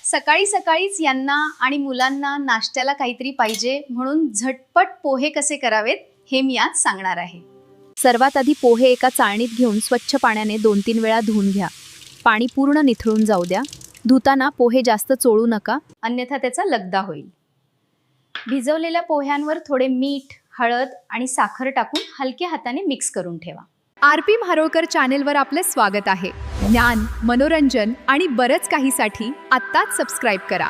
सकाळी सकाळीच यांना आणि मुलांना नाश्त्याला काहीतरी पाहिजे म्हणून झटपट पोहे कसे करावेत हे मी आज सांगणार आहे। सर्वात आधी पोहे एका चाळणीत घेऊन स्वच्छ पाण्याने 2-3 वेळा धुवून घ्या। पाणी पूर्ण निथळून जाऊ द्या। धुताना पोहे जास्त चोळू नका, अन्यथा त्याचा लगदा होईल। भिजवलेल्या पोह्यांवर थोडे मीठ, हळद आणि साखर टाकून हलक्या हाताने मिक्स करून ठेवा। आरपी म्हारोळकर चॅनेलवर आपले स्वागत आहे। ज्ञान, मनोरंजन आणि बरंच काहीसाठी आत्ताच सबस्क्राईब करा।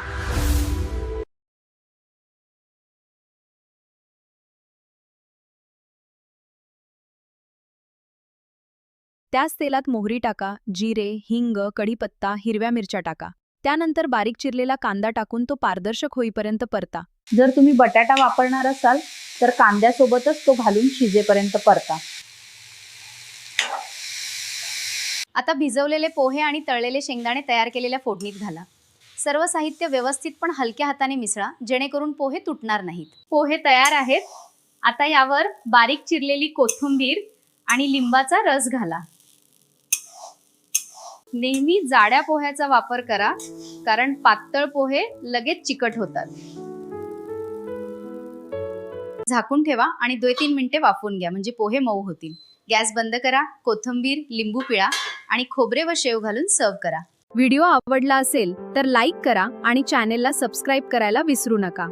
त्याच तेलात मोहरी टाका, जिरे, हिंग, कढीपत्ता, हिरव्या मिरच्या टाका। त्यानंतर बारीक चिरलेला कांदा टाकून तो पारदर्शक होईपर्यंत परता। जर तुम्ही बटाटा वापरणार असाल तर कांद्यासोबतच तो घालून शिजेपर्यंत परता। आता भिजवलेले पोहे आणि तळलेले शेंगदाणे तयार केलेल्या फोडणीत घाला। सर्व साहित्य व्यवस्थित पण हलक्या हाताने मिसळा जेणेकरून पोहे तुटणार नाहीत। पोहे तयार आहेत। आता यावर बारीक चिरलेली कोथिंबीर आणि लिंबाचा रस घाला। नेहमी जाड्या पोह्याचा वापर करा कारण पातळ पोहे लगेच चिकट होतात। झाकून ठेवा आणि 2-3 मिनिटे वाफवून घ्या म्हणजे पोहे मऊ होतील। गॅस बंद करा, कोथिंबीर, लिंबू पिळा आणि खोबरे व शेव घालून सर्व करा। व्हिडिओ आवडला असेल तर लाईक करा आणि चॅनेलला सबस्क्राईब करायला विसरू नका।